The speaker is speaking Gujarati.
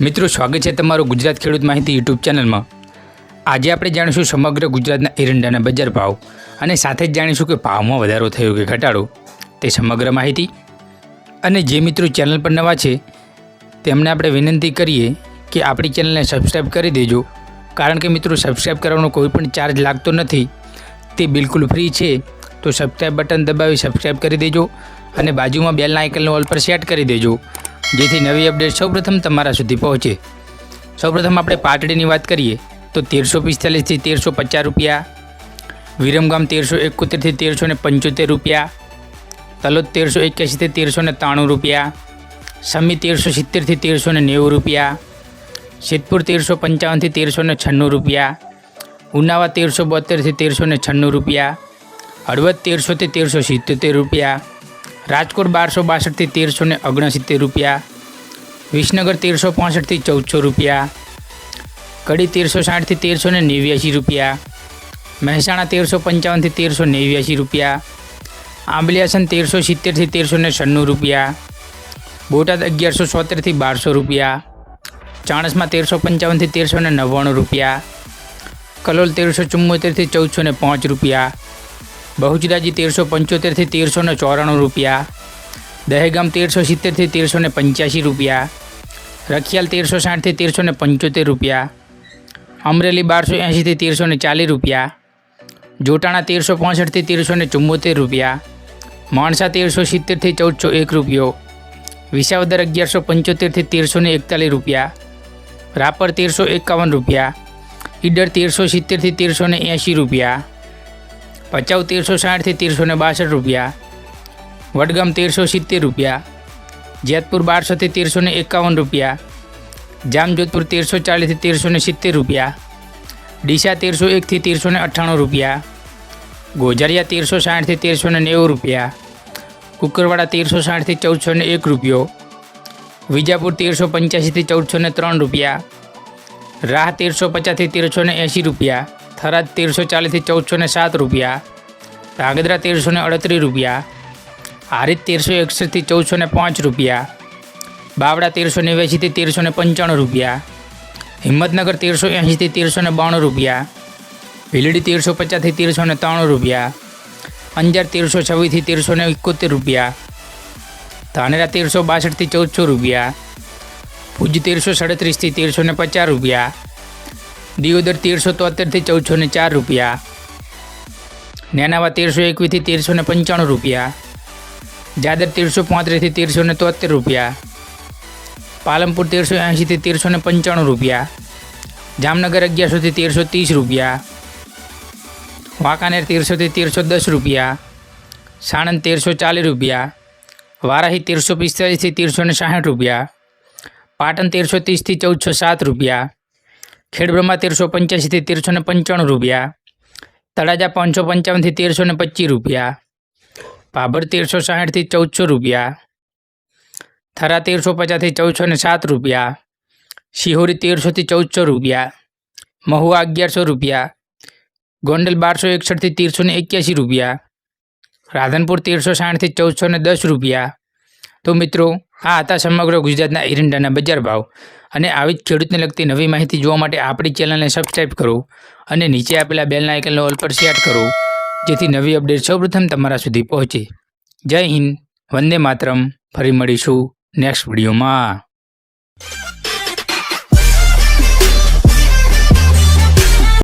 મિત્રો સ્વાગત છે તમારું ગુજરાત ખેડૂત માહિતી યુટ્યુબ ચેનલમાં। આજે આપણે જાણીશું સમગ્ર ગુજરાતના એરંડાના બજાર ભાવ અને સાથે જ જાણીશું કે ભાવમાં વધારો થયો કે ઘટાડો તે સમગ્ર માહિતી। અને જે મિત્રો ચેનલ પર નવા છે તેમને આપણે વિનંતી કરીએ કે આપણી ચેનલને સબસ્ક્રાઈબ કરી દેજો, કારણ કે મિત્રો સબસ્ક્રાઈબ કરવાનો કોઈ પણ ચાર્જ લાગતો નથી, તે બિલકુલ ફ્રી છે। તો સબસ્ક્રાઈબ બટન દબાવી સબસ્ક્રાઈબ કરી દેજો અને બાજુમાં બેલના આઇકનને ઓલ પર સેટ કરી દેજો, જેથી નવી અપડેટ સૌપ્રથમ તમારા સુધી પહોંચે। સૌપ્રથમ આપણે પાટડીની વાત કરીએ તો 1345થી 1350 રૂપિયા, વિરમગામ 1371થી 1375 રૂપિયા, તલોદ 1381થી 1393 રૂપિયા, સમી 1370થી 1390 રૂપિયા, સિદ્ધપુર 1355થી 1396 રૂપિયા, ઉનાવા 1372થી 1396 રૂપિયા, હળવદ 1300થી 1377 રૂપિયા, રાજકોટ 1262થી 1369 રૂપિયા, વિસનગર 1365થી 1400 રૂપિયા, કડી 1360થી 1389 રૂપિયા, મહેસાણા 1355થી 1389 રૂપિયા, આંબલિયાસન 1370થી 1396 રૂપિયા, બોટાદ 1173થી 1200 રૂપિયા, ચાણસમાં 1355થી 1399 રૂપિયા, કલોલ 1374થી 1405 રૂપિયા, બહુચરાજી 1375થી 1394 રૂપિયા, દહેગામ 1370થી 1385 રૂપિયા, રખિયાલ 1360થી 1375 રૂપિયા, અમરેલી 1280થી 1340 રૂપિયા, જોટાણા 1365થી 1374 રૂપિયા, માણસા 1370થી 1401 રૂપિયો, વિસાવદર 1175થી 1341 રૂપિયા, રાપર 1351 રૂપિયા, ઈડર 1370થી 1380 રૂપિયા, ભચાઉ 1360થી 1362 રૂપિયા, વડગામ 1370 રૂપિયા, જેતપુર 1200થી 1351 રૂપિયા, જામજોધપુર 1340થી 1370 રૂપિયા, ડીસા 1301થી 1398 રૂપિયા, ગોઝારિયા 1360થી 1390 રૂપિયા, કુકરવાડા 1360થી 1401 રૂપિયો, વિજાપુર 1385થી 1403 રૂપિયા, રાહ 1350થી 1380 રૂપિયા, થરાદ 1340થી 1407 રૂપિયા, ધ્રાંગધ્રા 1338 રૂપિયા, હારીજ 1361થી 1405 રૂપિયા, બાવડા 1389થી 1395 રૂપિયા, હિંમતનગર 1380થી 1392 રૂપિયા, ભીલડી 1350થી 1393 રૂપિયા, અંજાર 1326થી 1371 રૂપિયા, ધાનેરા 1362થી 1400 રૂપિયા, ભુજ 1337થી 1350 રૂપિયા, દિયોદર 1373થી 1404 રૂપિયા, નેનાવા 1321થી 1395 રૂપિયા, જાદર 1335થી 1373 રૂપિયા, પાલનપુર 1380થી 1395 રૂપિયા, જામનગર 1100થી 1330 રૂપિયા, વાંકાનેર 1300થી 1310 રૂપિયા, સાણંદ 1340 રૂપિયા, વારાહી 1345થી 1360 રૂપિયા, પાટણ 1330થી 1407 રૂપિયા, ખેડબ્રહ્મા 1385થી 1395 રૂપિયા, તળાજા 555થી 1325 રૂપિયા, ભાભર 1360થી 1400 રૂપિયા, થરા 1350થી 1407 રૂપિયા, શિહોરી 1300થી 1400 રૂપિયા, મહુવા 1100 રૂપિયા, ગોંડલ 1261થી 1381 રૂપિયા, રાધનપુર 1360થી 1410 રૂપિયા। તો મિત્રો આ હતા સમગ્ર ગુજરાતના એરંડાના બજાર ભાવ, અને આવી જ ખેડૂતને લગતી નવી માહિતી જોવા માટે આપણી ચેનલને સબસ્ક્રાઈબ કરો અને નીચે આપેલા બેલના આઇકનને ઓલ પર સેટ કરો, જેથી નવી અપડેટ સૌપ્રથમ તમારા સુધી પહોંચે। જય હિન્દ, વંદે માતરમ। ફરી મળીશું નેક્સ્ટ વિડીયોમાં।